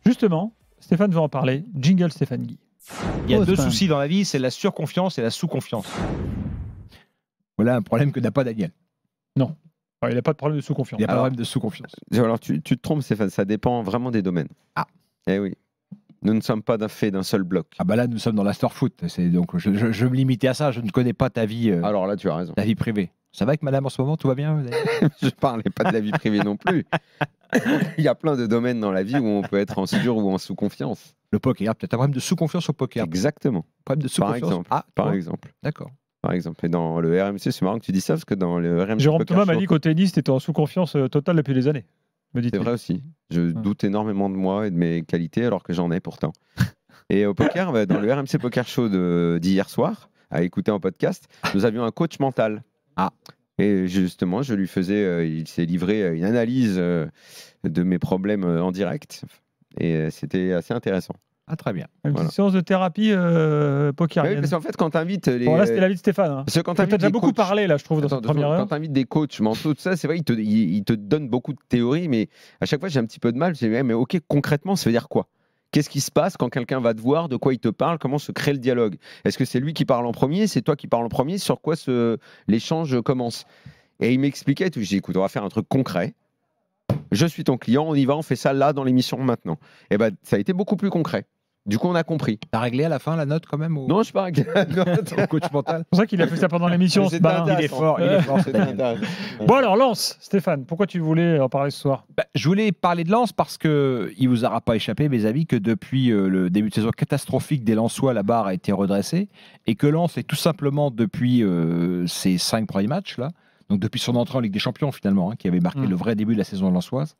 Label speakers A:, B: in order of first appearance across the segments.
A: Justement, Stéphane veut en parler. Jingle Stéphane Guy.
B: Il y a deux soucis dans la vie, c'est la surconfiance et la sous-confiance. Voilà un problème que n'a pas Daniel.
A: Non. Il n'a pas de problème de sous-confiance.
B: Il n'y a pas de problème de sous-confiance.
C: Alors, tu te trompes, Stéphane, ça dépend vraiment des domaines.
B: Ah.
C: Eh oui. Nous ne sommes pas faits d'un seul bloc.
B: Ah bah là, nous sommes dans l'after-foot. Donc, je me limitais à ça. Je ne connais pas ta vie,
C: Alors là, tu as raison.
B: ta vie privée. Ça va avec madame en ce moment? Tout va bien?
C: Je ne parlais pas de la vie privée non plus. Il y a plein de domaines dans la vie où on peut être en sur ou en sous-confiance.
B: Le poker, peut-être un problème de sous-confiance au poker.
C: Exactement.
B: Problème de
C: Par
B: sous-confiance.
C: exemple.
B: Ah,
C: Par exemple.
B: D'accord.
C: Par exemple. Et dans le RMC, c'est marrant que tu dis ça parce que dans le RMC.
A: Jérôme
C: Poker
A: Thomas m'a
C: Show,
A: dit qu'au tennis, tu étais en sous-confiance totale depuis des années. Me dit-il.
C: c'est vrai aussi. Je doute énormément de moi et de mes qualités alors que j'en ai pourtant. Et au poker, dans le RMC Poker Show d'hier soir, à écouter en podcast, nous avions un coach mental.
B: Ah.
C: Et justement, je lui faisais, il s'est livré une analyse de mes problèmes en direct. Et c'était assez intéressant.
B: Ah, très bien.
A: Une
C: Voilà.
A: petite séance de thérapie
C: Oui,
A: pokerienne.
C: parce qu'en fait, quand tu invites les.
A: Bon, là, c'était l'avis de Stéphane. Hein.
C: Parce que quand
A: Tu as
C: t'invites
A: déjà
C: des
A: beaucoup
C: coachs-
A: parlé, là, je trouve, dans
C: Attends,
A: cette première
C: quand
A: heure.
C: tu invites des coachs mentaux, tout ça, c'est vrai, ils te donnent beaucoup de théories, mais à chaque fois, j'ai un petit peu de mal. Je dis, mais ok, concrètement, ça veut dire quoi? Qu'est-ce qui se passe quand quelqu'un va te voir? De quoi il te parle? Comment se crée le dialogue? Est-ce que c'est lui qui parle en premier? C'est toi qui parles en premier? Sur quoi l'échange commence? Et il m'expliquait tout. Je dis, écoute, on va faire un truc concret. Je suis ton client, on y va, on fait ça là dans l'émission maintenant. Et ben, ça a été beaucoup plus concret. Du coup, on a compris.
B: T'as réglé à la fin la note quand même?
C: Non, je parle.
B: Au coach mental.
A: C'est pour ça qu'il a fait ça pendant l'émission. ce
C: C'était
A: malin.
C: intéressant.
B: Il est fort, il est fort.
C: C'était intéressant.
A: Bon, alors, lance, Stéphane. Pourquoi tu voulais en parler ce soir?
B: Je voulais parler de Lens parce que il vous aura pas échappé, mes amis, que depuis le début de saison catastrophique des Lensois, la barre a été redressée et que Lens est tout simplement depuis ses 5 premiers matchs là, donc depuis son entrée en Ligue des Champions finalement, qui avait marqué le vrai début de la saison lensoise.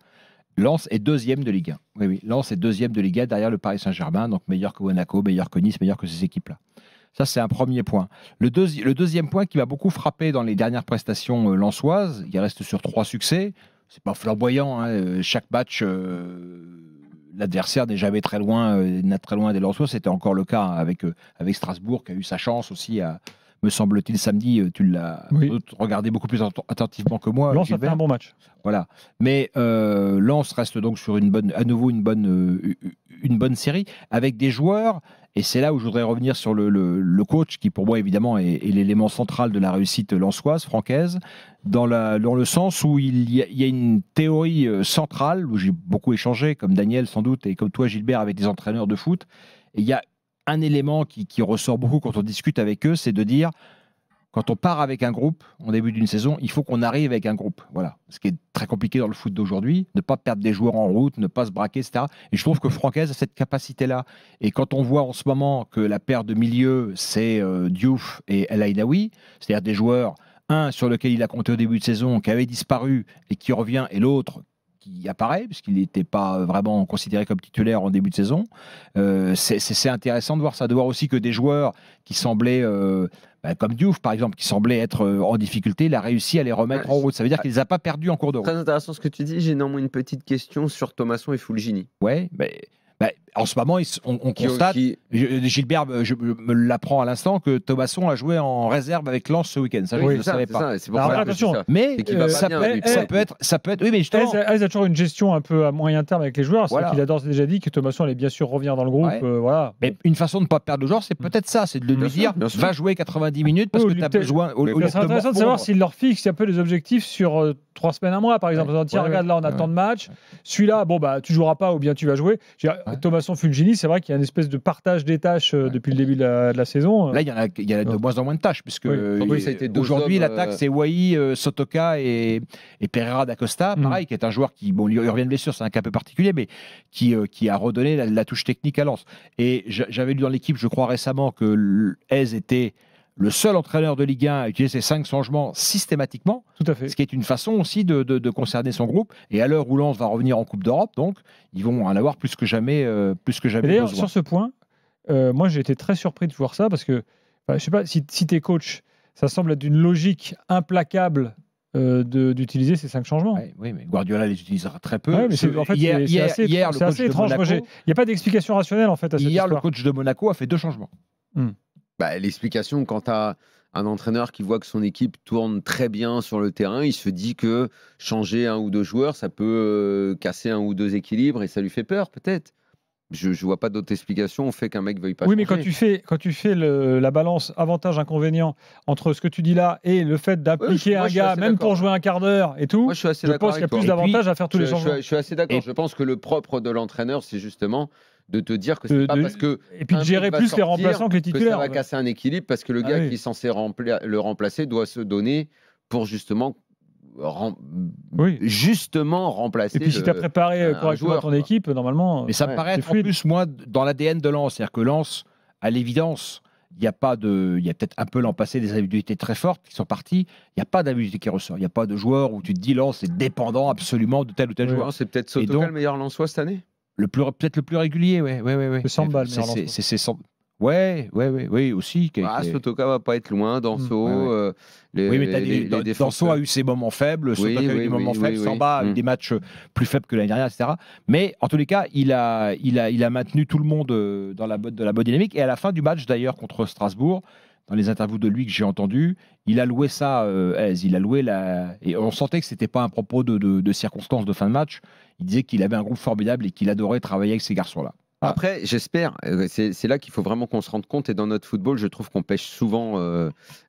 B: Lens est deuxième de Ligue 1. Oui, Lens est deuxième de Ligue 1 derrière le Paris Saint-Germain, donc meilleur que Monaco, meilleur que Nice, meilleur que ces équipes-là. Ça, c'est un premier point. Le deuxième point qui m'a beaucoup frappé dans les dernières prestations lensoises, il reste sur 3 succès. C'est pas flamboyant, hein. Chaque match, l'adversaire n'est jamais très loin des Lensois. C'était encore le cas avec Strasbourg, qui a eu sa chance aussi me semble-t-il, samedi. Tu l'as regardé beaucoup plus attentivement que moi.
A: Lens a fait un bon match.
B: Voilà. Mais Lens reste donc sur à nouveau une bonne série avec des joueurs. Et c'est là où je voudrais revenir sur le coach, qui pour moi évidemment est l'élément central de la réussite lensoise, francaise, dans le sens où il y a une théorie centrale, où j'ai beaucoup échangé, comme Daniel sans doute, et comme toi Gilbert, avec des entraîneurs de foot. Et il y a un élément qui ressort beaucoup quand on discute avec eux, c'est de dire, quand on part avec un groupe en début d'une saison, il faut qu'on arrive avec un groupe. Voilà. Ce qui est très compliqué dans le foot d'aujourd'hui, ne pas perdre des joueurs en route, ne pas se braquer, etc. Et je trouve que Francaise a cette capacité-là. Et quand on voit en ce moment que la paire de milieu, c'est Diouf et El Aïdaoui, c'est-à-dire des joueurs, un sur lequel il a compté au début de saison, qui avait disparu et qui revient, et l'autre qui apparaît, puisqu'il n'était pas vraiment considéré comme titulaire en début de saison. C'est intéressant de voir ça, de voir aussi que des joueurs qui semblaient, comme Diouf par exemple, qui semblaient être en difficulté, il a réussi à les remettre en route. Ça veut dire qu'il ne les a pas perdus en cours de route.
C: Très intéressant ce que tu dis. J'ai néanmoins une petite question sur Thomasson et Fulgini.
B: Ouais, en ce moment, on constate, Gilbert, je me l'apprend à l'instant, que Thomasson a joué en réserve avec Lens ce week-end. Ça, je ne le savais pas.
C: C'est pour ça que
A: attention,
B: mais ça peut être. Oui, mais justement,
A: Aise a toujours une gestion un peu à moyen terme avec les joueurs. C'est
B: Voilà.
A: qu'il a d'ores et déjà dit que Thomasson allait bien sûr revenir dans le groupe.
B: Ouais.
A: Voilà.
B: mais une façon de ne pas perdre le joueur, c'est peut-être ça, c'est de lui dire,
C: bien sûr.
B: va jouer 90 minutes parce que tu as besoin.
A: C'est intéressant de savoir s'il leur fixe un peu les objectifs sur 3 semaines, un mois, par exemple. Tiens, regarde, là, on a tant de matchs. Celui-là, tu joueras pas ou bien tu vas jouer. Thomasson, Fulgini, c'est vrai qu'il y a une espèce de partage des tâches depuis le début de la saison.
B: Là, il y a de moins en moins de tâches, puisque
C: ça a été deux
B: aujourd'hui,
C: hommes,
B: l'attaque, c'est Wai, Sotoka et Pereira d'Acosta, pareil, qui est un joueur qui, il revient de blessure, c'est un cas un peu particulier, mais qui a redonné la touche technique à Lens. Et j'avais lu dans l'équipe, je crois récemment, que Aise était le seul entraîneur de Ligue 1 à utiliser ces 5 changements systématiquement.
A: Tout à fait.
B: Ce qui est une façon aussi de concerner son groupe. Et à l'heure où Lens va revenir en Coupe d'Europe, donc, ils vont en avoir plus que jamais
A: D'ailleurs,
B: besoin.
A: sur ce point, moi j'ai été très surpris de voir ça parce que, je sais pas, si tu es coach, ça semble être d'une logique implacable d'utiliser ces 5 changements.
B: Oui, mais Guardiola les utilisera très peu.
A: Ouais, mais c'est assez étrange. Il n'y a pas d'explication rationnelle en fait à cette
B: Hier,
A: histoire.
B: le coach de Monaco a fait 2 changements.
C: L'explication, quand tu as un entraîneur qui voit que son équipe tourne très bien sur le terrain, il se dit que changer 1 ou 2 joueurs, ça peut casser 1 ou 2 équilibres et ça lui fait peur, peut-être. Je vois pas d'autre explication au fait qu'un mec veuille pas
A: Oui,
C: changer.
A: mais quand tu fais la balance avantage-inconvénient entre ce que tu dis là et le fait d'appliquer un gars, même pour jouer un quart d'heure et tout,
C: moi, je suis assez
A: je
C: d'accord
A: pense qu'il y a
C: avec toi.
A: plus d'avantages à faire tous les changements.
C: Je suis assez d'accord. Je pense que le propre de l'entraîneur, c'est justement de te dire que c'est pas parce que
A: et puis de gérer plus les remplaçants que les
C: que
A: titulaires.
C: ça va casser un équilibre, parce que le gars qui est censé le remplacer doit se donner pour justement remplacer.
A: Et puis si tu as préparé correctement ton équipe, normalement.
B: Mais ça me paraît être en plus, moi, dans l'ADN de Lens. C'est-à-dire que Lens, à l'évidence, il y a peut-être un peu l'an passé des individualités très fortes qui sont parties. Il n'y a pas d'individualité qui ressort. Il n'y a pas de joueur où tu te dis Lens est dépendant absolument de tel ou tel joueur.
C: C'est peut-être Sotoka le meilleur Lensois cette année.
B: Peut-être le plus régulier, ouais.
A: C'est Samba, le meilleur Lensois.
B: Oui, aussi.
C: Sotoka va pas être loin, Danso.
B: Danso a eu ses moments faibles, Sotoka a eu des moments faibles, Samba a eu des matchs plus faibles que l'année dernière, etc. Mais en tous les cas, il a maintenu tout le monde dans la bonne dynamique. Et à la fin du match, d'ailleurs, contre Strasbourg, dans les interviews de lui que j'ai entendues, il a loué ça, il a loué et on sentait que c'était pas un propos de circonstances de fin de match. Il disait qu'il avait un groupe formidable et qu'il adorait travailler avec ces garçons-là.
C: Après, j'espère, c'est là qu'il faut vraiment qu'on se rende compte, et dans notre football, je trouve qu'on pêche souvent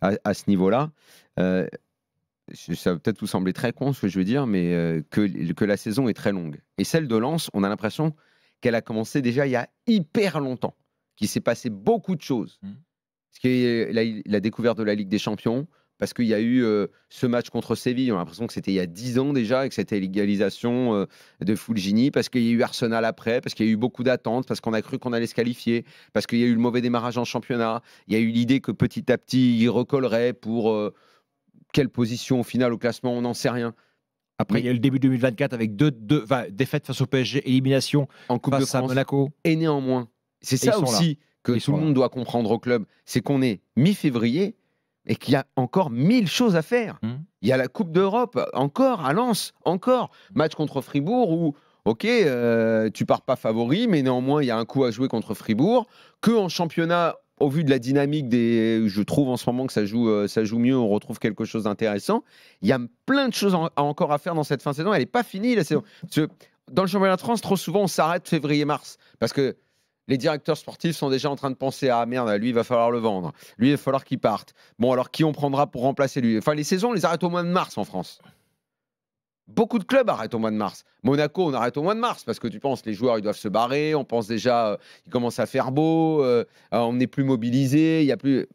C: à ce niveau-là. Ça va peut-être vous sembler très con ce que je veux dire, mais que la saison est très longue. Et celle de Lens, on a l'impression qu'elle a commencé déjà il y a hyper longtemps, qu'il s'est passé beaucoup de choses. Parce qu'il y a la découverte de la Ligue des Champions, parce qu'il y a eu ce match contre Séville, on a l'impression que c'était il y a 10 ans déjà, et que c'était l'égalisation de Fulgini, parce qu'il y a eu Arsenal après, parce qu'il y a eu beaucoup d'attentes, parce qu'on a cru qu'on allait se qualifier, parce qu'il y a eu le mauvais démarrage en championnat, il y a eu l'idée que petit à petit, il recollerait pour quelle position au final au classement, on n'en sait rien.
B: Après, il y a eu le début 2024 avec deux défaites face au PSG, élimination
C: en Coupe de France,
B: à Monaco.
C: Et néanmoins, c'est ça aussi que tout le monde doit comprendre au club, c'est qu'on est mi-février, et qu'il y a encore 1000 choses à faire. Il y a la Coupe d'Europe, encore, à Lens, encore. Match contre Fribourg où, ok, tu pars pas favori, mais néanmoins, il y a un coup à jouer contre Fribourg. En championnat, au vu de la dynamique je trouve en ce moment que ça joue mieux, on retrouve quelque chose d'intéressant. Il y a plein de choses encore à faire dans cette fin de saison. Elle n'est pas finie, la saison. Dans le championnat de France, trop souvent, on s'arrête février-mars. Parce que les directeurs sportifs sont déjà en train de penser « Ah merde, lui, il va falloir le vendre. Lui, il va falloir qu'il parte. Bon, alors qui on prendra pour remplacer lui ?» Enfin, les saisons, on les arrête au mois de mars en France. Beaucoup de clubs arrêtent au mois de mars. Monaco, on arrête au mois de mars parce que tu penses les joueurs, ils doivent se barrer. On pense déjà, il commence à faire beau. On n'est plus mobilisé. Il y a plus...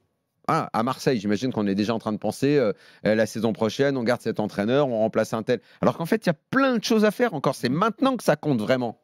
C: à Marseille, j'imagine qu'on est déjà en train de penser la saison prochaine, on garde cet entraîneur, on remplace un tel. Alors qu'en fait, il y a plein de choses à faire encore. C'est maintenant que ça compte vraiment.